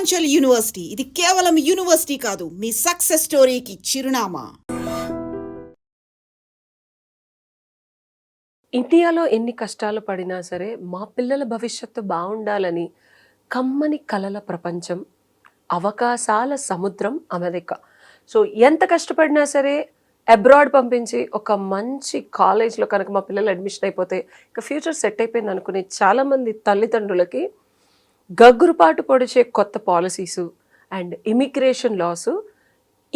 Purvanchal university ఇది కేవలం university కాదు, మీ సక్సెస్ స్టోరీకి చిరునామా. ఇండియాలో ఎన్ని కష్టాలు పడినా సరే మా పిల్లల భవిష్యత్తు బాగుండాలని కమ్మని కలల ప్రపంచం, అవకాశాల సముద్రం అమెరికా. సో ఎంత కష్టపడినా సరే అబ్రాడ్ పంపించి ఒక మంచి కాలేజ్లో కనుక మా పిల్లలు అడ్మిషన్ అయిపోతే ఇక ఫ్యూచర్ సెట్ అయిపోయింది అనుకునే చాలామంది తల్లిదండ్రులకి గగ్గురుపాటు పొడిచే కొత్త పాలసీసు అండ్ ఇమిగ్రేషన్ లాసు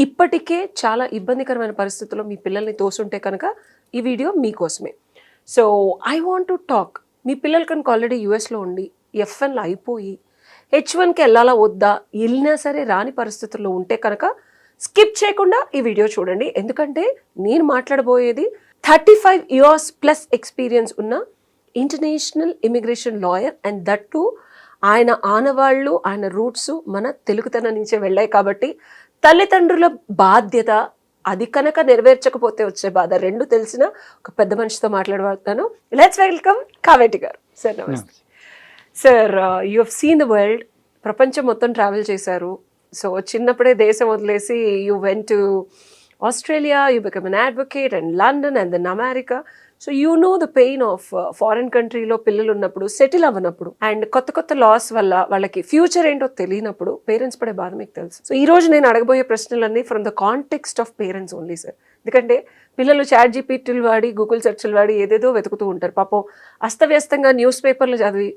ఇప్పటికే చాలా ఇబ్బందికరమైన పరిస్థితుల్లో మీ పిల్లల్ని తోసుంటే కనుక ఈ వీడియో మీకోసమే. So I want to talk. మీ పిల్లలు కనుక ఆల్రెడీ యూఎస్లో ఉండి ఎఫ్ఎన్లో అయిపోయి H1కి వెళ్ళాలా వద్దా, వెళ్ళినా సరే రాని పరిస్థితుల్లో ఉంటే కనుక స్కిప్ చేయకుండా ఈ వీడియో చూడండి. ఎందుకంటే నేను మాట్లాడబోయేది 35 years ప్లస్ ఎక్స్పీరియన్స్ ఉన్న international immigration lawyer, and that to ఆయన ఆనవాళ్ళు, ఆయన రూట్స్ మన తెలుగుతనం నుంచే వెళ్ళాయి. కాబట్టి తల్లిదండ్రుల బాధ్యత అది కనుక నెరవేర్చకపోతే వచ్చే బాధ రెండు తెలిసిన ఒక పెద్ద మనిషితో మాట్లాడబోతున్నాను. లెట్స్ వెల్కమ్ కావేటి గారు. సార్ నమస్తే. Sir, you have seen the world. ప్రపంచం మొత్తం ట్రావెల్ చేశారు. సో చిన్నప్పుడే దేశం వదిలేసి you went to Australia, you become an advocate and London and then America. So you know the pain of foreign కంట్రీలో పిల్లలు ఉన్నప్పుడు, సెటిల్ అవ్వనప్పుడు, అండ్ కొత్త కొత్త లాస్ వల్ల వాళ్ళకి ఫ్యూచర్ ఏంటో తెలియనప్పుడు పేరెంట్స్ పడే బాధ మీకు తెలుసు. సో ఈ రోజు నేను అడగబోయే ప్రశ్నలన్నీ from the context of parents only sir. ఎందుకంటే పిల్లలు చాట్ జీపీటీలు వాడి, గూగుల్ సెర్చ్లు వాడి ఏదేదో వెతుకుతూ ఉంటారు. పాపం అస్తవ్యస్తంగా న్యూస్ పేపర్లు చదివి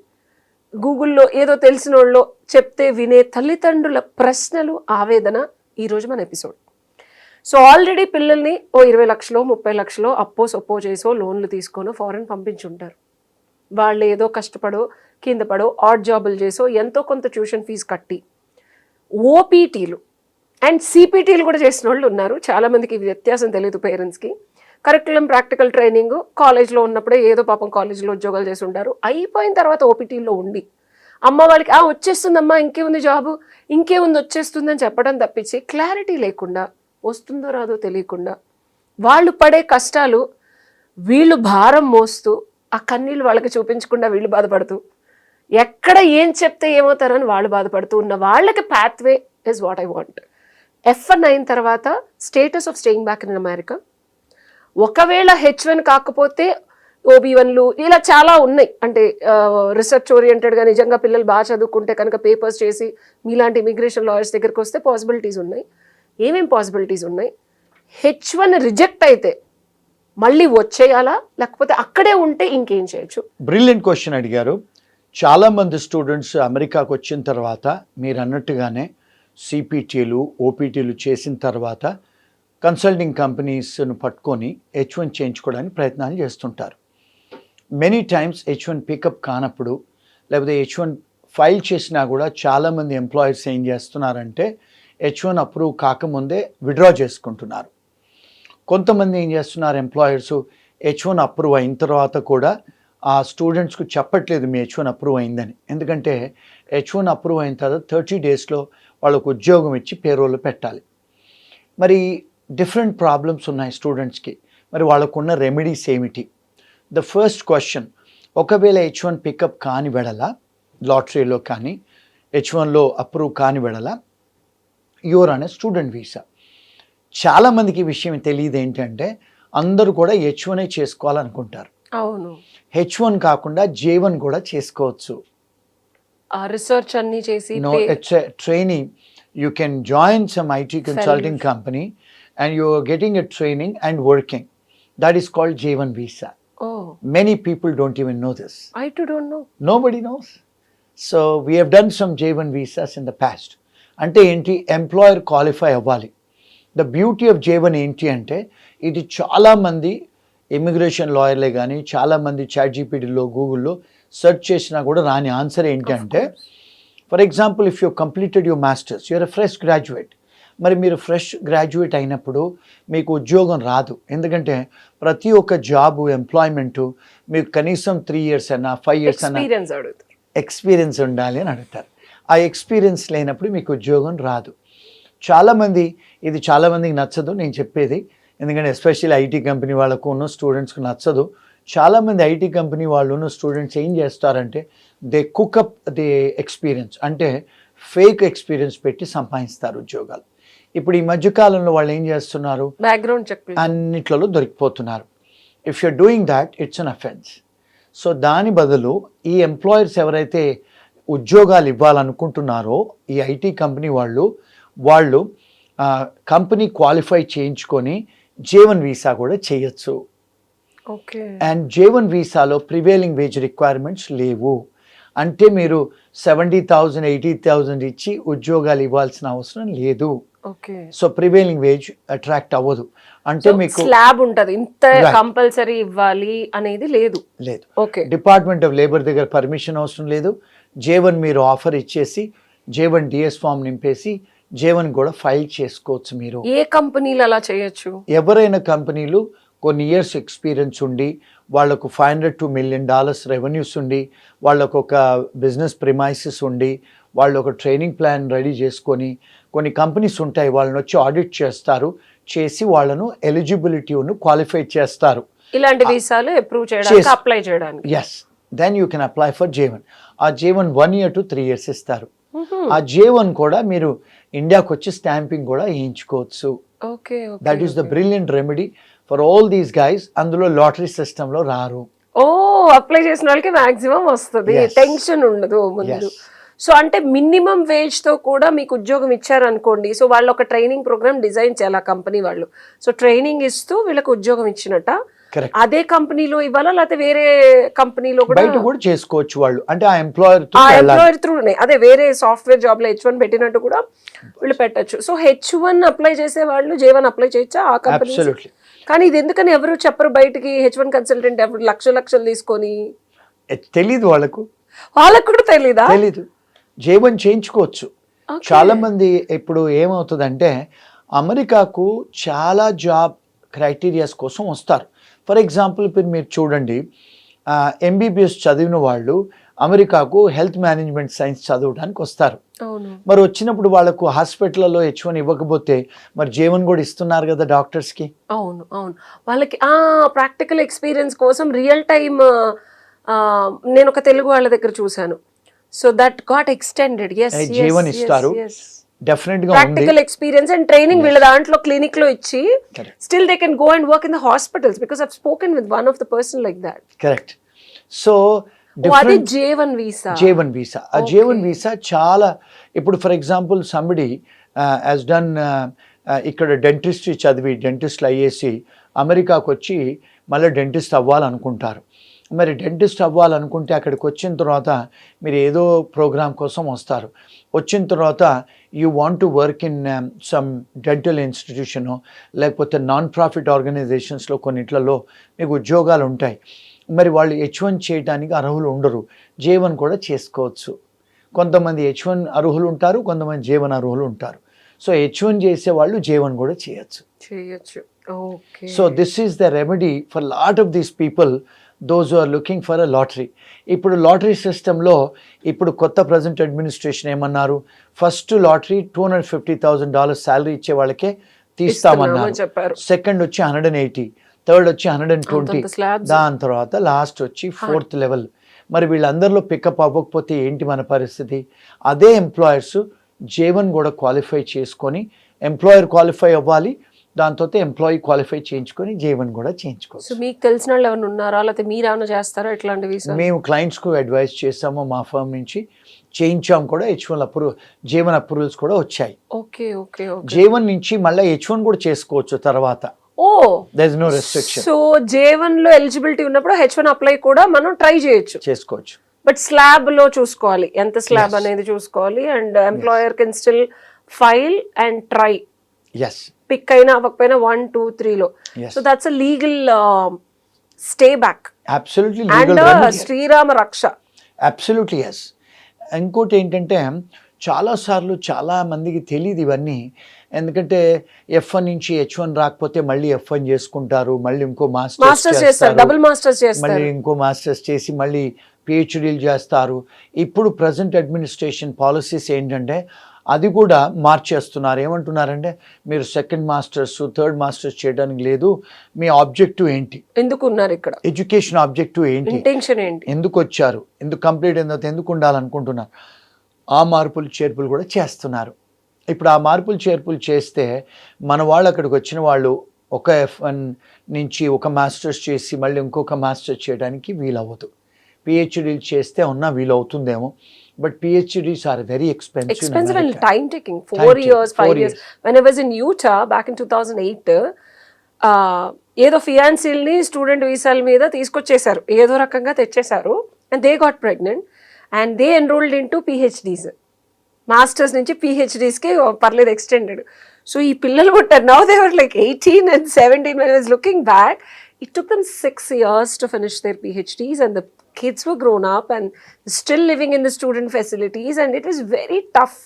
గూగుల్లో ఏదో తెలిసిన వాళ్ళు చెప్తే వినే తల్లిదండ్రుల ప్రశ్నలు, ఆవేదన ఈరోజు మన ఎపిసోడ్. సో ఆల్రెడీ పిల్లల్ని 20 లక్షలు 30 లక్షలు అప్పో సొప్పో చేసో లోన్లు తీసుకొని ఫారెన్ పంపించుంటారు. వాళ్ళు ఏదో కష్టపడో కింద పడో ఆడ్ జాబులు చేసో ఎంతో కొంత ట్యూషన్ ఫీజు కట్టి ఓపీటీలు అండ్ సిపిటీలు కూడా చేసిన వాళ్ళు ఉన్నారు. చాలామందికి ఈ వ్యత్యాసం తెలియదు పేరెంట్స్కి. కరికులం ప్రాక్టికల్ ట్రైనింగ్ కాలేజ్లో ఉన్నప్పుడే ఏదో పాపం కాలేజీలో ఉద్యోగాలు చేసి ఉంటారు. అయిపోయిన తర్వాత ఓపీటీలో ఉండి అమ్మ వాళ్ళకి వచ్చేస్తుందమ్మా, ఇంకేముంది జాబు, ఇంకేముంది వచ్చేస్తుందని చెప్పడం తప్పించి క్లారిటీ లేకుండా, వస్తుందో రాదో తెలియకుండా వాళ్ళు పడే కష్టాలు వీళ్ళు భారం మోస్తూ ఆ కన్నీళ్ళు వాళ్ళకి చూపించకుండా వీళ్ళు బాధపడుతూ, ఎక్కడ ఏం చెప్తే ఏమవుతారని వాళ్ళు బాధపడుతూ ఉన్న వాళ్ళకి pathway is what I want. F1 అయిన తర్వాత status of staying back in America, ఒకవేళ H1 కాకపోతే OB1లు ఇలా చాలా ఉన్నాయి. అంటే రీసెర్చ్ ఓరియంటెడ్గా నిజంగా పిల్లలు బాగా చదువుకుంటే కనుక పేపర్స్ చేసి మీలాంటి ఇమిగ్రేషన్ లాయర్స్ దగ్గరికి వస్తే పాసిబిలిటీస్ ఉన్నాయి. ఏమేం పాసిబిలిటీస్ ఉన్నాయి? H1 రిజెక్ట్ అయితే మళ్ళీ వచ్చేయాలా, లేకపోతే అక్కడే ఉంటే ఇంకేం చేయొచ్చు? బ్రిలియంట్ క్వశ్చన్ అడిగారు. చాలామంది స్టూడెంట్స్ అమెరికాకు వచ్చిన తర్వాత మీరు అన్నట్టుగానే సిపిటీలు ఓపీటీలు చేసిన తర్వాత కన్సల్టింగ్ కంపెనీస్ను పట్టుకొని H1 చేయించుకోవడానికి ప్రయత్నాలు చేస్తుంటారు. మెనీ టైమ్స్ H1 పికప్ కానప్పుడు, లేకపోతే H1 ఫైల్ చేసినా కూడా చాలామంది ఎంప్లాయర్స్ ఏం చేస్తున్నారంటే H1 అప్రూవ్ కాకముందే విత్డ్రా చేసుకుంటున్నారు. కొంతమంది ఏం చేస్తున్నారు, ఎంప్లాయర్స్ H1 అప్రూవ్ అయిన తర్వాత కూడా ఆ స్టూడెంట్స్కు చెప్పట్లేదు మీ H1 అప్రూవ్ అయిందని. ఎందుకంటే H1 అప్రూవ్ అయిన తర్వాత 30 డేస్లో వాళ్ళకు ఉద్యోగం ఇచ్చి పేరోల్లో పెట్టాలి. మరి డిఫరెంట్ ప్రాబ్లమ్స్ ఉన్నాయి స్టూడెంట్స్కి. మరి వాళ్ళకున్న రెమెడీస్ ఏమిటి? ద ఫస్ట్ క్వశ్చన్, ఒకవేళ H1 పికప్ కాని వెడల, లాటరీలో కానీ H1లో అప్రూవ్ కాని వెడల యూఆర్ ఆన్ స్టూడెంట్ వీసా. చాలామందికి ఈ విషయం తెలియదు ఏంటంటే అందరూ కూడా H1 చేసుకోవాలనుకుంటారు. అవును, H1 కాకుండా J1 కూడా చేసుకోవచ్చు. రీసెర్చ్ అన్ని చేసి it's a training. You can join some IT consulting company and you are getting a training and working. That is called J1 visa. Oh. Many people don't even know this. I too don't know. Nobody knows. So we have done some J1 visas in the past. Ante enti employer qualify avvali. The beauty of J1 enti ante idi chaala mandi immigration lawyer le gaani chaala mandi ChatGPT lo Google lo search chesina kuda raani answer enti ante, for example if you completed your masters, you're a fresh graduate. మరి మీరు fresh graduate అయినప్పుడు మీకు ఉద్యోగం రాదు. ఎందుకంటే ప్రతి ఒక్క job, employment మీకు కనీసం 3 years అన్నా 5 years అన్నా ఎక్స్పీరియన్స్ ఉండాలి అని అడుగుతారు. ఆ ఎక్స్పీరియన్స్ లేనప్పుడు మీకు ఉద్యోగం రాదు. చాలామందికి నచ్చదు నేను చెప్పేది. ఎందుకంటే ఎస్పెషల్లీ ఐటీ కంపెనీ వాళ్ళకు ఉన్న స్టూడెంట్స్కి నచ్చదు. చాలామంది ఐటీ కంపెనీ వాళ్ళు ఉన్న స్టూడెంట్స్ ఏం చేస్తారంటే దే కుకప్ ది ఎక్స్పీరియన్స్. అంటే ఫేక్ ఎక్స్పీరియన్స్ పెట్టి సంపాదిస్తారు ఉద్యోగాలు. ఇప్పుడు ఈ మధ్యకాలంలో వాళ్ళు ఏం చేస్తున్నారు, బ్యాక్గ్రౌండ్ చెక్ అన్నిట్లలో దొరికిపోతున్నారు. If you're doing that it's an offence. So దాని బదులు ఈ ఎంప్లాయర్స్ ఎవరైతే ఉద్యోగాలు ఇవ్వాలనుకుంటున్నారో ఈ ఐటీ కంపెనీ వాళ్ళు కంపెనీ క్వాలిఫై చేయించుకొని J1 వీసా కూడా చేయొచ్చు. ఓకే. అండ్ J1 వీసాలో ప్రివేలింగ్ వేజ్ రిక్వైర్మెంట్స్ లేవు. అంటే మీరు 70,000 80,000 ఇచ్చి ఉద్యోగాలు ఇవ్వాల్సిన అవసరం లేదు. Okay. So prevailing wage attract అవ్వదు. అంటే మీకు స్లాబ్ ఉంటది, ఇంత కంపల్సరీ ఇవ్వాలి అనేది లేదు. ఓకే. డిపార్ట్మెంట్ ఆఫ్ లేబర్ దగ్గర పర్మిషన్ అవసరం లేదు. J1 మీరు ఆఫర్ ఇచ్చేసి J1 DS ఫామ్ నింపేసి J1 కూడా ఫైల్ చేసుకోవచ్చు. మీరు ఏ కంపెనీలు అలా చేయొచ్చు? ఎవరైనా కంపెనీలు కొన్ని ఇయర్స్ ఎక్స్పీరియన్స్ ఉండి వాళ్ళకు $500 to $1 million రెవెన్యూస్ ఉండి వాళ్ళకు ఒక బిజినెస్ ప్రిమైసెస్ ఉండి వాళ్ళు ఒక ట్రైనింగ్ ప్లాన్ రెడీ చేసుకొని కొన్ని కంపెనీస్ ఉంటాయి, వాళ్ళని వచ్చి ఆడిట్ చేసి వాళ్ళను ఎలిజిబిలిటీను క్వాలిఫై చేస్తారు. ఇలాంటి వీసాలు అప్రూవ్ చేయడానికి అప్లై చేయడానికి. Yes, then you can apply for J1. ఆ J1 1 year to 3 years ఇస్తారు. ఆ J1 కూడా మీరు ఇండియాకి వచ్చి స్టాంపింగ్ కూడా వేయించుకోవచ్చు. Okay. That is the brilliant remedy for all these guys. అందులో లాటరీ సిస్టంలో రారు. ఓ, అప్లై చేసిన వాళ్ళకి మాక్సిమం వస్తుంది, టెన్షన్ ఉండదు ముందు. సో అంటే మినిమం వేజ్ తో కూడా మీకు ఉద్యోగం ఇచ్చారనుకోండి, సో వాళ్ళు ఒక ట్రైనింగ్ ప్రోగ్రామ్ డిజైన్ చేయాలి కంపెనీ వాళ్ళు. సో ట్రైనింగ్ ఇస్తూ వీళ్ళకి ఉద్యోగం ఇచ్చినట్ట. అదే కంపెనీలో ఇవ్వాలా లేకపోతే వేరే కంపెనీలో కూడా బయట కూడా చేసుకోవచ్చు వాళ్ళు, అంటే ఆ ఎంప్లాయర్ త్రూనే అదే వేరే సాఫ్ట్వేర్ జాబ్ లో H1 పెట్టినట్టు కూడా వీళ్ళు పెట్టచ్చు. సో H1 అప్లై చేసే వాళ్ళు J1 అప్లై చేయొచ్చా ఆ కంపెనీ? కానీ ఇది ఎందుకని ఎవరు చెప్పరు బయటికి? H1 కన్సల్టెంట్ ఎవరు లక్షలు తీసుకొని తెలీదు వాళ్ళకు కూడా తెలీదు. J1 చేయించుకోవచ్చు. చాలా మంది ఇప్పుడు ఏమవుతుందంటే అమెరికాకు చాలా జాబ్ క్రైటీరియాస్ కోసం వస్తారు. ఫర్ ఎగ్జాంపుల్ ఇప్పుడు మీరు చూడండి, MBBS చదివిన వాళ్ళు అమెరికాకు హెల్త్ మేనేజ్మెంట్ సైన్స్ చదవడానికి వస్తారు. మరి వచ్చినప్పుడు వాళ్ళకు హాస్పిటల్లో H1 ఇవ్వకపోతే మరి J1 కూడా ఇస్తున్నారు కదా డాక్టర్స్కి. అవును, వాళ్ళకి ప్రాక్టికల్ ఎక్స్పీరియన్స్ కోసం రియల్ టైమ్. నేను ఒక తెలుగు వాళ్ళ దగ్గర చూశాను. So that got extended. J1 ఇస్తారు. డెఫినెట్ గా ప్రాక్టికల్ ఎక్స్పీరియన్స్ అండ్ ట్రైనింగ్ వీళ్ళ దాంట్లో క్లినిక్ లో ఇచ్చి still they can go and work in the hospitals because I've spoken with one of the person like that. Correct. So అది J1 visa. ఆ J1 visa చాలా. ఇప్పుడు for example somebody has done ఇక్కడ dentistry చదివి డెంటిస్ట్లు అయ్యేసి అమెరికాకు వచ్చి మళ్ళీ dentist అవ్వాలనుకుంటారు. మరి డెంటిస్ట్ అవ్వాలనుకుంటే అక్కడికి వచ్చిన తర్వాత మీరు ఏదో ప్రోగ్రామ్ కోసం వస్తారు. వచ్చిన తర్వాత you want to work in some dental institution లేకపోతే నాన్ ప్రాఫిట్ ఆర్గనైజేషన్స్లో కొన్నిట్లలో మీకు ఉద్యోగాలు ఉంటాయి. మరి వాళ్ళు H1 చేయడానికి అర్హులు ఉండరు, J1 కూడా చేసుకోవచ్చు. కొంతమంది H1 అర్హులు ఉంటారు, కొంతమంది J1 అర్హులు ఉంటారు. సో H1 చేసే వాళ్ళు J1 కూడా చేయొచ్చు. So this is the remedy for lot of these people those are looking for a lottery. ఇప్పుడు లాటరీ సిస్టంలో ఇప్పుడు కొత్త ప్రజెంట్ అడ్మినిస్ట్రేషన్ ఏమన్నారు, ఫస్ట్ లాటరీ $250,000 శాలరీ ఇచ్చే వాళ్ళకే తీస్తామన్నారు. సెకండ్ వచ్చి 180, థర్డ్ వచ్చి 120, దాని తర్వాత లాస్ట్ వచ్చి 4th లెవెల్. మరి వీళ్ళందరిలో పికప్ అవ్వకపోతే ఏంటి మన పరిస్థితి? అదే ఎంప్లాయర్స్ J1 కూడా క్వాలిఫై చేసుకొని, ఎంప్లాయర్ క్వాలిఫై అవ్వాలి, దాంతో ఎంప్లాయీ క్వాలిఫై చేయించుకొని J1 కూడా చేయించుకోవచ్చు. సో మీకు తెలిసిన వాళ్ళు ఎవరైనా ఉన్నారా లేకపోతే మీరు ఏమైనా చేస్తారా ఇట్లాంటివి? మేము క్లయింట్స్కు అడ్వైస్ చేసాము, మా ఫర్మ్ నుంచి చేయించాము కూడా. J1 అప్రూవల్స్ కూడా వచ్చాయి. J1 నుంచి మళ్ళీ H1 కూడా చేసుకోవచ్చు తర్వాత. There is no restriction. So J1 లో ఎలిజిబిలిటీ ఉన్నప్పుడు H1 అప్లై కూడా మనం ట్రై చేసుకోవచ్చు. బట్ స్లాబ్ లో చూసుకోవాలి, ఎంత స్లాబ్ అనేది చూసుకోవాలి. And employer can still file and try. Pick అయినా అవ్వకపోయినా 1, 2, 3 లో. So that's a legal stay back. Absolutely legal. And Srirama రక్ష. Absolutely yes. ఇంకోటి ఏంటంటే చాలాసార్లు చాలా మందికి తెలియదు ఇవన్నీ. ఎందుకంటే F1 నుంచి H1 రాకపోతే మళ్ళీ F1 చేసుకుంటారు, మళ్ళీ ఇంకో మాస్టర్స్ చేస్తారు, డబుల్ మాస్టర్స్ చేస్తారు, మళ్ళీ ఇంకో మాస్టర్స్ చేసి మళ్ళీ PhDలు చేస్తారు. ఇప్పుడు ప్రజెంట్ అడ్మినిస్ట్రేషన్ పాలసీస్ ఏంటంటే అది కూడా మార్చేస్తున్నారు. ఏమంటున్నారంటే మీరు సెకండ్ మాస్టర్స్, థర్డ్ మాస్టర్స్ చేయడానికి లేదు, మీ ఆబ్జెక్టివ్ ఏంటి, ఎందుకున్నారు ఇక్కడ, ఎడ్యుకేషన్ ఆబ్జెక్టివ్ ఏంటి, ఇంటెన్షన్ ఏంటి, ఎందుకు వచ్చారు, ఎందుకు కంప్లీట్ అయిన తర్వాత ఎందుకు ఉండాలనుకుంటున్నారు, ఆ మార్పులు చేర్పులు కూడా చేస్తున్నారు. ఇప్పుడు ఆ మార్పులు చేర్పులు చేస్తే మన వాళ్ళు అక్కడికి వచ్చిన వాళ్ళు ఒక F1 నుంచి ఒక మాస్టర్స్ చేసి మళ్ళీ ఇంకొక మాస్టర్స్ చేయడానికి వీలవ్వదు. పిహెచ్డీలు చేస్తే వీలవుతుందేమో, but PhDs are very Expensive and expensive. time taking. Time 4 taking, years, 5 4 years. years. When I was in Utah back in 2008, ఏదో ఫియాన్సీల్ని స్టూడెంట్ వీసాల మీద తీసుకొచ్చేసారు, ఏదో రకంగా తెచ్చేశారు, and they got pregnant and they enrolled in to PhDs. Masters నుంచి పిహెచ్డీస్కి పర్లేదు extended. So ఈ పిల్లలు పుట్టారు. Now they were like 18 and 17 when I was looking back. It took them 6 years to finish their PhDs and the kids were grown up and still living in the student facilities, and it was very tough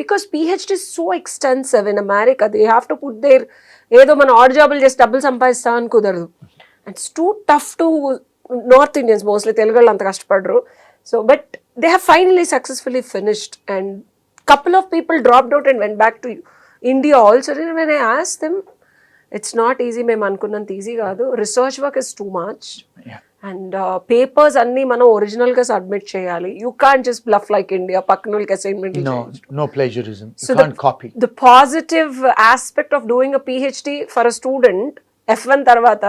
because PhD is so extensive in America. They have to put their ఏదో మన add జాబులు చేసి డబ్బులు సంపాదిస్తామని కుదరదు. It's too tough to North Indians, mostly Telugu వాళ్ళు అంత కష్టపడరు. So but they have finally successfully finished and couple of people dropped out and went back to India also. And when I asked them, it's not easy, మేము అనుకున్నంత easy కాదు, research work is too much and papers అన్ని మనం original గా submit చేయాలి. You can't just bluff like India, పక్కన వాళ్ళకి assignment. No plagiarism. So You can't copy. The positive aspect of doing a PhD for a student, F1 తర్వాత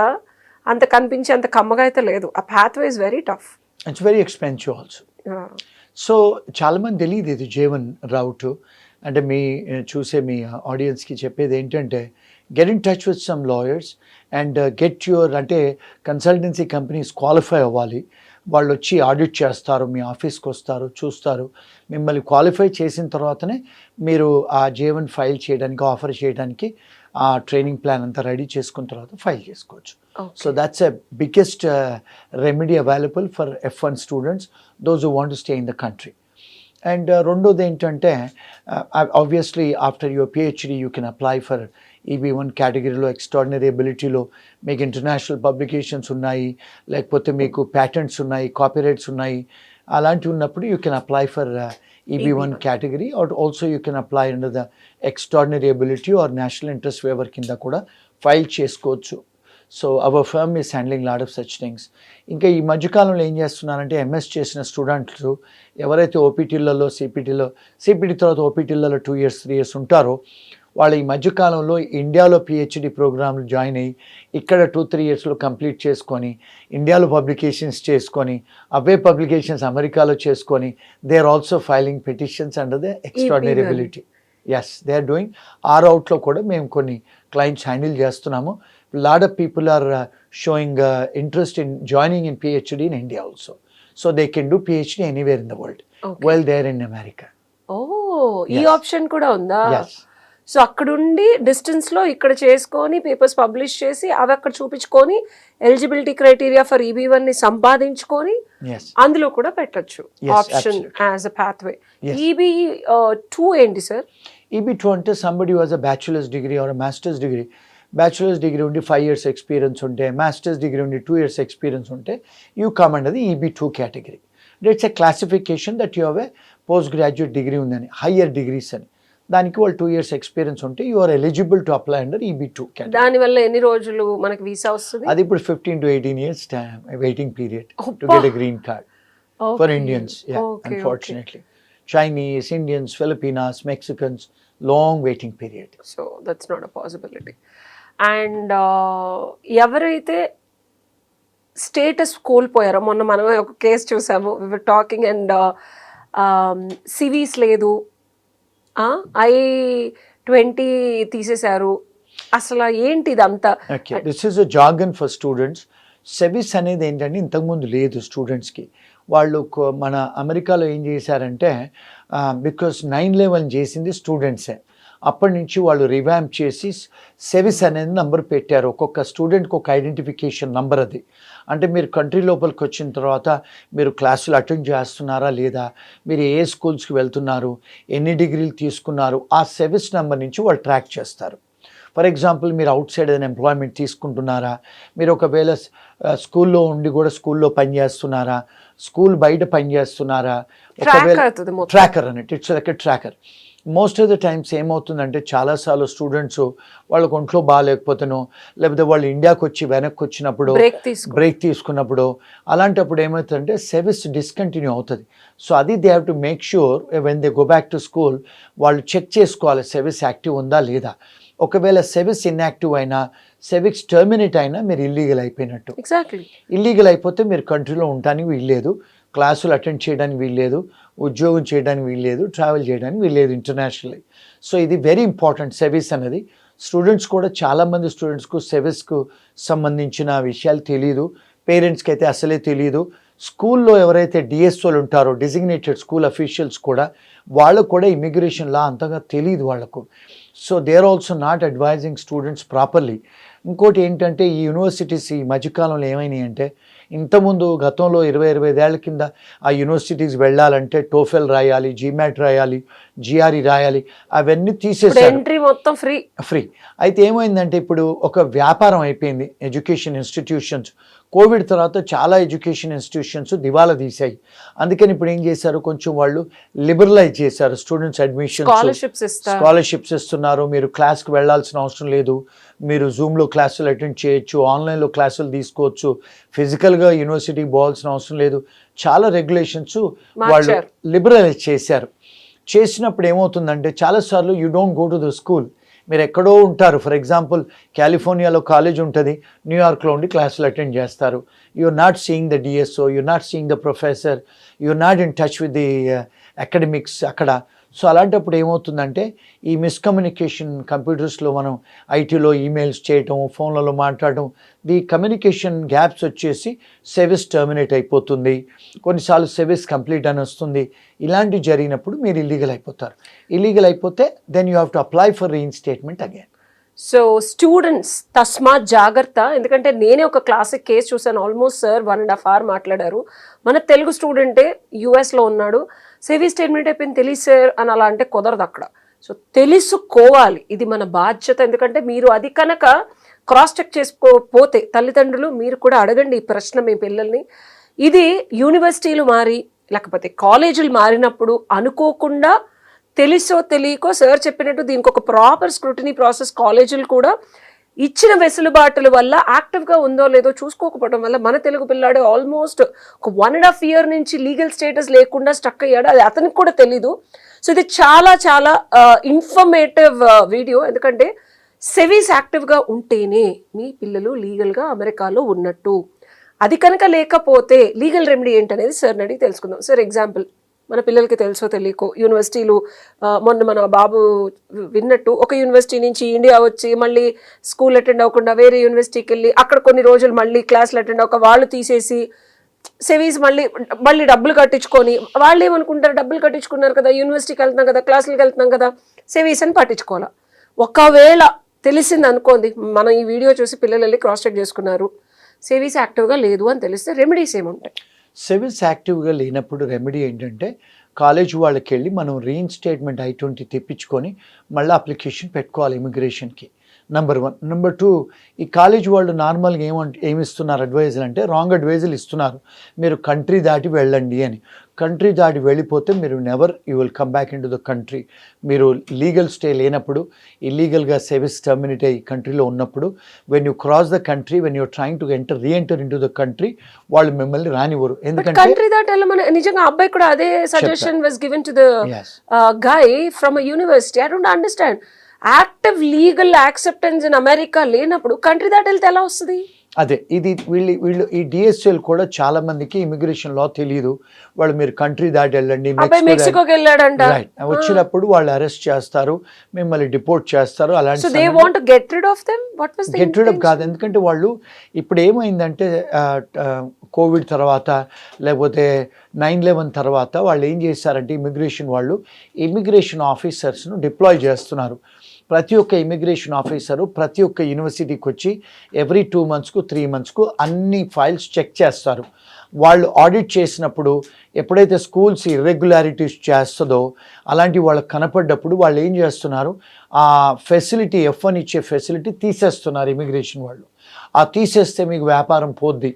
అంత కనిపించే అంత కమ్మగా అయితే లేదు. ఆ pathway is very tough. It's very expensive also. So చాలామంది తెలియదు ఇది J1 రౌట్. అంటే చూసే మీ ఆడియన్స్కి చెప్పేది ఏంటంటే, get in touch with some lawyers and get your, అంటే కన్సల్టెన్సీ కంపెనీస్ క్వాలిఫై అవ్వాలి. వాళ్ళు వచ్చి ఆడిట్ చేస్తారు, మీ ఆఫీస్కి వస్తారు, చూస్తారు. మిమ్మల్ని క్వాలిఫై చేసిన తర్వాతనే మీరు ఆ J1 ఫైల్ చేయడానికి, ఆఫర్ చేయడానికి ఆ ట్రైనింగ్ ప్లాన్ అంతా రెడీ చేసుకున్న తర్వాత ఫైల్ చేసుకోవచ్చు. So that's a biggest remedy available for F1 students, those who want to stay in the country. And రెండోది ఏంటంటే, obviously after your PhD you can apply for EB1 కేటగిరీలో, extraordinary ఎబిలిటీలో. మీకు international publications ఉన్నాయి, లేకపోతే మీకు ప్యాటెంట్స్ ఉన్నాయి, copyrights ఉన్నాయి. అలాంటివి ఉన్నప్పుడు you can apply for EB1 category, or also you can apply under the extraordinary ability or national interest waiver కింద కూడా ఫైల్ చేసుకోవచ్చు. So our firm is handling lot of such things. ఇంకా ఈ మధ్యకాలంలో ఏం చేస్తున్నారంటే, MS చేసిన స్టూడెంట్స్ ఎవరైతే ఓపీటీలలో, సిపిటి తర్వాత ఓపీటీలలో 2 years 3 years ఉంటారో, వాళ్ళు ఈ మధ్యకాలంలో ఇండియాలో PhD ప్రోగ్రాంలు జాయిన్ అయ్యి ఇక్కడ 2-3 yearsలో కంప్లీట్ చేసుకొని, ఇండియాలో పబ్లికేషన్స్ చేసుకొని, అవే పబ్లికేషన్స్ అమెరికాలో చేసుకొని, they are also filing petitions under the extraordinary ability. Yes, they are doing. ఆ రౌట్లో కూడా మేము కొన్ని క్లయింట్స్ హ్యాండిల్ చేస్తున్నాము. Lot of people are showing interest in joining in PhD in India also. So they can do PhD anywhere in the world while they are in America. ఓ, ఈ option కూడా ఉందా? Yes. సో అక్కడుండి డిస్టెన్స్లో ఇక్కడ చేసుకొని papers publish చేసి అవి అక్కడ చూపించుకొని ఎలిజిబిలిటీ క్రైటీరియా ఫర్ EB1 సంపాదించుకొని అందులో కూడా పెట్టచ్చు option as a pathway. EB2 ఏంటి సార్? EB2 అంటే somebody was a bachelors degree or masters degree. Bachelors degree ఉండి 5 years ఎక్స్పీరియన్స్ ఉంటే, మాస్టర్స్ డిగ్రీ ఉండి 2 years ఎక్స్పీరియన్స్ ఉంటే, you come under the EB2 category. It's a classification that you have a post graduate degree ఉందని, higher degrees అని. దానికి వాళ్ళు 2 years experience ఉంటే you are eligible to apply under EB2 category. దానివల్ల ఎన్ని రోజులు మనకి వీసా వస్తుంది? అది ఇప్పుడు 15 to 18 years waiting period to get a green card for Indians. Unfortunately Chinese, Indians, Filipinos, Mexicans, long waiting period. So that's not a possibility. And ఎవరైతే స్టేటస్ కోల్పోయారో, మొన్న మనం ఒక కేసు చూసాము, we were talking and SEVIS లేదు, I-20 తీసేశారు, అసలు ఏంటి ఇదంతా? This is a jargon for students. SEVIS అనేది ఏంటంటే ఇంతకుముందు లేదు స్టూడెంట్స్కి. వాళ్ళు మన అమెరికాలో ఏం చేశారంటే, బికాస్ 9/11 చేసింది స్టూడెంట్సే, అప్పటి నుంచి వాళ్ళు రివాంప్ చేసి సెవిస్ అనేది నంబర్ పెట్టారు. ఒక్కొక్క స్టూడెంట్కి ఒక ఐడెంటిఫికేషన్ నంబర్ అది. అంటే మీరు కంట్రీ లోపలికి వచ్చిన తర్వాత మీరు క్లాసులు అటెండ్ చేస్తున్నారా లేదా, మీరు ఏ స్కూల్స్కి వెళ్తున్నారు, ఎన్ని డిగ్రీలు తీసుకున్నారు, ఆ సెవిస్ నెంబర్ నుంచి వాళ్ళు ట్రాక్ చేస్తారు. ఫర్ ఎగ్జాంపుల్, మీరు అవుట్ సైడ్ ఏదైనా ఎంప్లాయ్మెంట్ తీసుకుంటున్నారా, మీరు ఒకవేళ స్కూల్లో ఉండి కూడా స్కూల్లో పనిచేస్తున్నారా, స్కూల్ బయట పనిచేస్తున్నారా, ఒకవేళ ట్రాకర్ అన్నట్టు, it's like a tracker. Most of the times ఏమవుతుందంటే చాలాసార్లు స్టూడెంట్స్ వాళ్ళకు ఒంట్లో బాగాలేకపోతేనో లేకపోతే వాళ్ళు ఇండియాకి వచ్చి వెనక్కి వచ్చినప్పుడు బ్రేక్ తీసుకున్నప్పుడు అలాంటప్పుడు ఏమవుతుందంటే సర్వీస్ డిస్కంటిన్యూ అవుతుంది. సో అది they have to make sure when they go back to school వాళ్ళు చెక్ చేసుకోవాలి సర్వీస్ యాక్టివ్ ఉందా లేదా. ఒకవేళ సర్వీస్ ఇన్యాక్టివ్ అయినా సర్వీస్ టర్మినేట్ అయినా మీరు ఇల్లీగల్ అయిపోయినట్టు. ఇల్లీగల్ అయిపోతే మీరు కంట్రీలో ఉండడానికి వీల్లేదు, క్లాసులు అటెండ్ చేయడానికి వీల్లేదు, ఉద్యోగం చేయడానికి వీల్లేదు, ట్రావెల్ చేయడానికి వీల్లేదు ఇంటర్నేషనల్లీ. సో ఇది వెరీ ఇంపార్టెంట్ సర్వీస్ అనేది. స్టూడెంట్స్ కూడా చాలామంది స్టూడెంట్స్కు సర్వీస్కు సంబంధించిన విషయాలు తెలియదు, పేరెంట్స్కి అయితే అసలే తెలియదు. స్కూల్లో ఎవరైతే డిఎస్ఓలు ఉంటారో డిజిగ్నేటెడ్ స్కూల్ అఫీషియల్స్ కూడా వాళ్ళకు కూడా ఇమిగ్రేషన్ లా అంతగా తెలియదు వాళ్ళకు. So they are also not advising students properly. ఇంకోటి ఏంటంటే ఈ యూనివర్సిటీస్ ఈ మధ్యకాలంలో ఏమైనాయి అంటే, ఇంతకుముందు గతంలో 20-25 ఏళ్ల కింద ఆ యూనివర్సిటీస్ వెళ్ళాలంటే టోఫెల్ రాయాలి, జీమాట్ రాయాలి, జిఆర్ఈ రాయాలి, అవన్నీ తీసేసారు, ఎంట్రీ మొత్తం ఫ్రీ. అయితే ఏమైందంటే ఇప్పుడు ఒక వ్యాపారం అయిపోయింది ఎడ్యుకేషన్ ఇన్స్టిట్యూషన్స్. కోవిడ్ తర్వాత చాలా ఎడ్యుకేషన్ ఇన్స్టిట్యూషన్స్ దివాలా తీసాయి. అందుకని ఇప్పుడు ఏం చేశారు, కొంచెం వాళ్ళు లిబరలైజ్ చేశారు. స్టూడెంట్స్ అడ్మిషన్ స్కాలర్షిప్స్ ఇస్తున్నారు, మీరు క్లాస్కి వెళ్ళాల్సిన అవసరం లేదు, మీరు జూమ్లో క్లాసులు అటెండ్ చేయొచ్చు, ఆన్లైన్లో క్లాసులు తీసుకోవచ్చు, ఫిజికల్గా యూనివర్సిటీకి పోవాల్సిన అవసరం లేదు. చాలా రెగ్యులేషన్స్ వాళ్ళు లిబరలైజ్ చేశారు. చేసినప్పుడు ఏమవుతుందంటే చాలాసార్లు you don't go to the school, మీరు ఎక్కడో ఉంటారు. ఫర్ ఎగ్జాంపుల్ కాలిఫోర్నియాలో కాలేజ్ ఉంటుంది, న్యూయార్క్లో ఉండి క్లాసులు అటెండ్ చేస్తారు. You're not seeing the DSO, you're not seeing the professor, you're not in touch with the academics అక్కడ. సో అలాంటప్పుడు ఏమవుతుందంటే ఈ మిస్కమ్యూనికేషన్ కంప్యూటర్స్లో మనం ఐటీలో ఈమెయిల్స్ చేయటం, ఫోన్లలో మాట్లాడటం, ది కమ్యూనికేషన్ గ్యాప్స్ వచ్చేసి సర్వీస్ టర్మినేట్ అయిపోతుంది, కొన్నిసార్లు సర్వీస్ కంప్లీట్ అని వస్తుంది. ఇలాంటివి జరిగినప్పుడు మీరు ఇల్లీగల్ అయిపోతారు. ఇల్లీగల్ అయిపోతే then you have to apply for reinstatement again. So students తస్మాత్ జాగ్రత్త. ఎందుకంటే నేనే ఒక క్లాసిక్ కేసు చూసాను. ఆల్మోస్ట్ సార్ 1.5 hours మాట్లాడారు. మన తెలుగు స్టూడెంటే యుఎస్లో ఉన్నాడు, సర్వీస్ స్టేట్మెంట్ అయిపోయింది తెలియదు సార్ అని అలా అంటే కుదరదు అక్కడ. సో తెలుసుకోవాలి, ఇది మన బాధ్యత. ఎందుకంటే మీరు అది కనుక క్రాస్ చెక్ చేసుకోపోతే తల్లిదండ్రులు మీరు కూడా అడగండి ఈ ప్రశ్న మీ పిల్లల్ని. ఇది యూనివర్సిటీలు మారి లేకపోతే కాలేజీలు మారినప్పుడు అనుకోకుండా తెలుసో తెలియకో సార్ చెప్పినట్టు దీనికి ఒక ప్రాపర్ స్క్రూటినీ ప్రాసెస్ కాలేజీలు కూడా ఇచ్చిన వెసులుబాటుల వల్ల యాక్టివ్గా ఉందో లేదో చూసుకోకపోవడం వల్ల మన తెలుగు పిల్లాడు ఆల్మోస్ట్ ఒక 1.5 years నుంచి లీగల్ స్టేటస్ లేకుండా స్టక్ అయ్యాడు. అది అతనికి కూడా తెలీదు. సో ఇది చాలా చాలా ఇన్ఫర్మేటివ్ వీడియో. ఎందుకంటే సెవీస్ యాక్టివ్గా ఉంటేనే మీ పిల్లలు లీగల్గా అమెరికాలో ఉన్నట్టు. అది కనుక లేకపోతే లీగల్ రెమెడీ ఏంటనేది సార్ని అడిగి తెలుసుకుందాం. సార్ ఎగ్జాంపుల్, మన పిల్లలకి తెలుసో తెలియకో యూనివర్సిటీలు మొన్న మన బాబు విన్నట్టు ఒక యూనివర్సిటీ నుంచి ఇండియా వచ్చి మళ్ళీ స్కూల్ అటెండ్ అవ్వకుండా వేరే యూనివర్సిటీకి వెళ్ళి అక్కడ కొన్ని రోజులు మళ్ళీ క్లాసులు అటెండ్ అవ్వక వాళ్ళు తీసేసి సెవీస్ మళ్ళీ డబ్బులు కట్టించుకొని వాళ్ళు ఏమనుకుంటారు, డబ్బులు కట్టించుకున్నారు కదా, యూనివర్సిటీకి వెళ్తున్నాం కదా, క్లాసులకు వెళ్తున్నాం కదా, సెవీస్ అని పట్టించుకోవాలి. ఒకవేళ తెలిసింది అనుకోండి, మనం ఈ వీడియో చూసి పిల్లలు వెళ్ళి క్రాస్ చెక్ చేసుకున్నారు, సెవీస్ యాక్టివ్గా లేదు అని తెలిస్తే రెమెడీస్ ఏముంటాయి? సర్వీస్ యాక్టివ్గా లేనప్పుడు రెమెడీ ఏంటంటే కాలేజ్ వాళ్ళకి వెళ్ళి మనం రీఇన్స్టేట్మెంట్ I-20 తెప్పించుకొని మళ్ళీ అప్లికేషన్ పెట్టుకోవాలి ఇమిగ్రేషన్కి. నెంబర్ 1. నెంబర్ 2, ఈ కాలేజ్ వాళ్ళు నార్మల్గా ఏమిస్తున్నారు అడ్వైజులు అంటే రాంగ్ అడ్వైజులు ఇస్తున్నారు. మీరు కంట్రీ దాటి వెళ్ళండి అని. కంట్రీ దాటి వెళ్ళిపోతే మీరు never you will come back in to the country. మీరు లీగల్ స్టే లేనప్పుడు, ఇల్లీగల్గా సర్వీస్ టర్మినేట్ అయ్యి కంట్రీలో ఉన్నప్పుడు, when you cross the country, when you're trying to re-enter in to the country, వాళ్ళు మిమ్మల్ని రానివ్వరు. ఎందుకంటే కంట్రీ దాటి వెళ్ళమని నిజంగా అబ్బాయి కూడా అదే suggestion was given to the guy from a university. I don't understand. Active legal acceptance in America లేనప్పుడు కంట్రీ దాటి వెళ్తే ఎలా వస్తుంది? అదే ఇది వీళ్ళు ఈ డిఎస్ఎల్ కూడా చాలా మందికి ఇమిగ్రేషన్ లా తెలియదు. వాళ్ళు మీరు కంట్రీ దాటి వెళ్ళండి, మెక్సికోకి వెళ్ళాడంట, వచ్చినప్పుడు వాళ్ళు అరెస్ట్ చేస్తారు, మిమ్మల్ని డిపోర్ట్ చేస్తారు. అలాంటి గెట్ రిడ్ ఆఫ్ కాదు. ఎందుకంటే వాళ్ళు ఇప్పుడు ఏమైందంటే కోవిడ్ తర్వాత లేకపోతే 9/11 తర్వాత వాళ్ళు ఏం చేశారంటే ఇమిగ్రేషన్ వాళ్ళు ఇమిగ్రేషన్ ఆఫీసర్స్ను డిప్లాయ్ చేస్తున్నారు. ప్రతి ఒక్క ఇమిగ్రేషన్ ఆఫీసరు ప్రతి ఒక్క యూనివర్సిటీకి వచ్చి ఎవ్రీ 2 monthsకు 3 monthsకు అన్ని ఫైల్స్ చెక్ చేస్తారు. వాళ్ళు ఆడిట్ చేసినప్పుడు ఎప్పుడైతే స్కూల్స్ ఇర్రెగ్యులారిటీస్ చేస్తుందో అలాంటి వాళ్ళకి కనపడ్డప్పుడు వాళ్ళు ఏం చేస్తున్నారు, ఆ ఫెసిలిటీ F1 ఇచ్చే ఫెసిలిటీ తీసేస్తున్నారు ఇమిగ్రేషన్ వాళ్ళు. ఆ తీసేస్తే మీకు వ్యాపారం పోద్ది.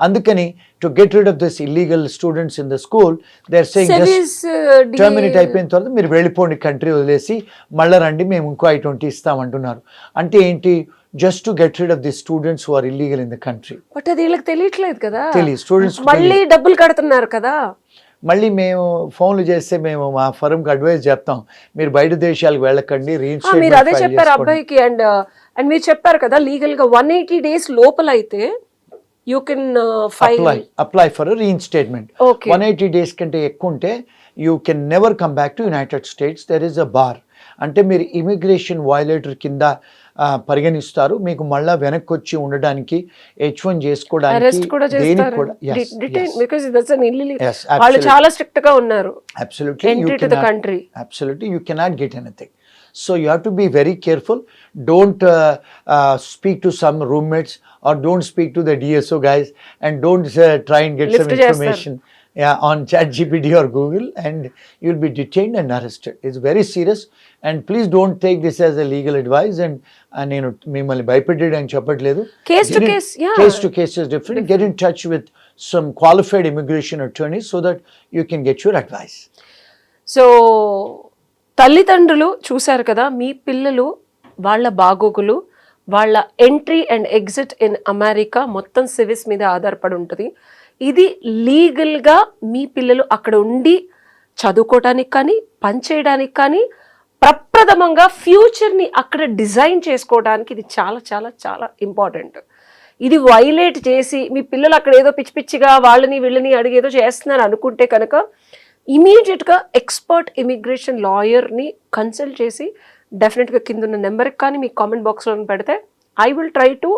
అందుకని to get rid of this illegal students in the school they are saying just terminate అయిపోయిన తర్వాత మీరు వెళ్ళిపోండి కంట్రీ వదిలేసి మళ్ళీ రండి మేము ఇంకో I-20 ఇస్తామంటున్నారు. అంటే ఏంటి, just to get rid of the students who are illegal in the country. But అది వీళ్ళకి తెలియట్లేదు కదా, తెలియదు స్టూడెంట్స్. మళ్ళీ డబ్బులు కడుతున్నారు కదా. మళ్ళీ మేము ఫోన్లు చేస్తే మేము మా ఫర్మ్కి అడ్వైజ్ చేస్తాం, మీరు బయట దేశాలకు వెళ్ళకండి, మీరు అదే చెప్పారు అబ్బాయికి. అండ్ మీరు చెప్పారు కదా లీగల్ గా 180 days లోపల అయితే you can apply for reinstatement. Okay. 180 days కంటే ఎక్కువ ఉంటే you can never come back to United States. There is a bar. అంటే మీరు ఇమిగ్రేషన్ వయలేటర్ కింద పరిగణిస్తారు. మీకు మళ్ళా వెనక్కి వచ్చి ఉండడానికి H1 చేసుకోవడానికి దేనికి కూడా వాళ్ళు చాలా స్ట్రిక్ట్ గా ఉన్నారు. Absolutely, you cannot get anything. So you have to be very careful. Don't speak to some roommates or don't speak to the DSO guys, and don't try and get some information on ChatGPT or Google, and you'll be detained and arrested. It's very serious, and please don't take this as a legal advice. And నేను మిమ్మల్ని భయపెట్టేది అని చెప్పట్లేదు. Case to case is different. Get in touch with some qualified immigration attorneys so that you can get your advice. So తల్లిదండ్రులు చూశారు కదా, మీ పిల్లలు వాళ్ళ బాగోగులు, వాళ్ళ entry and exit in America మొత్తం సివిస్ మీద ఆధారపడి ఉంటుంది. ఇది లీగల్గా మీ పిల్లలు అక్కడ ఉండి చదువుకోవడానికి కానీ పనిచేయడానికి కానీ ప్రప్రథమంగా ఫ్యూచర్ని అక్కడ డిజైన్ చేసుకోవడానికి ఇది చాలా చాలా చాలా ఇంపార్టెంట్. ఇది వైలేట్ చేసి మీ పిల్లలు అక్కడ ఏదో పిచ్చి పిచ్చిగా వాళ్ళని వీళ్ళని అడిగేదో చేస్తున్నారు అనుకుంటే కనుక ఇమీడియట్గా ఎక్స్పర్ట్ ఇమిగ్రేషన్ లాయర్ని కన్సల్ట్ చేసి డెఫినెట్గా కింద ఉన్న నెంబర్కి కానీ మీ కామెంట్ బాక్స్లో పెడితే I will try to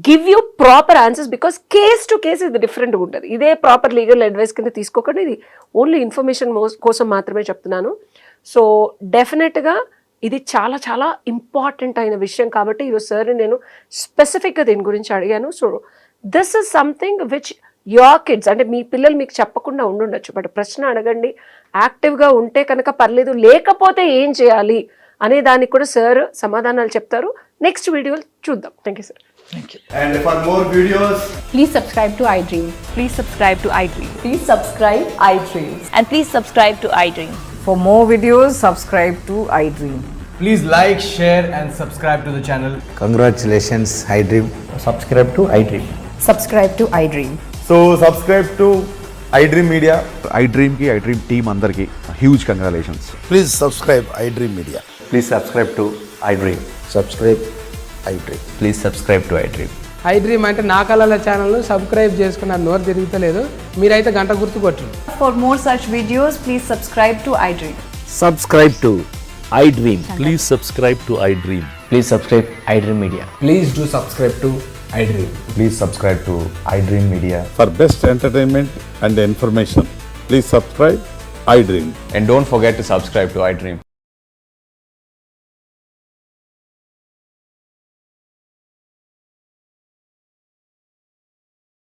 give you proper answers. Because case to case ఇది డిఫరెంట్గా ఉంటుంది. ఇదే ప్రాపర్ లీగల్ అడ్వైస్ కింద తీసుకోకండి, ఇది ఓన్లీ ఇన్ఫర్మేషన్ కోసం మాత్రమే చెప్తున్నాను. సో డెఫినెట్గా ఇది చాలా చాలా ఇంపార్టెంట్ అయిన విషయం కాబట్టి ఈరోజు సార్ని నేను స్పెసిఫిక్గా దీని గురించి అడిగాను. So this is something which your kids, అంటే మీ పిల్లలు మీకు చెప్పకుండా ఉండుండొచ్చు, బట్ ప్రశ్న అడగండి, యాక్టివ్గా ఉంటే కనుక పర్లేదు, లేకపోతే ఏం చేయాలి అనే దానికి కూడా సార్ సమాధానాలు చెప్తారు. నెక్స్ట్ వీడియోలు చూద్దాం. Thank you sir. Thank you. And for more videos, please subscribe to iDream. Please subscribe to iDream. Please subscribe iDream. And please subscribe to iDream. For more videos, subscribe to iDream. please like, share and subscribe to the channel. Congratulations, iDream. Subscribe to iDream. Subscribe to iDream. So subscribe to iDream Media. iDream ki iDream team andarki huge congratulations. Please subscribe iDream Media. Please subscribe to iDream. Subscribe iDream. Please subscribe to iDream. iDream అంటే నా కళల channel subscribe చేసుకున్న నోరు తిరుగుతలేదు, మీరైతే గంట గుర్తు కొట్టండి. For more such videos, please subscribe to iDream. Subscribe to iDream. Please subscribe to iDream. Please subscribe iDream Media. Please do subscribe to iDream. Please subscribe to iDream Media. For best entertainment and information, please subscribe iDream. And don't forget to subscribe to iDream.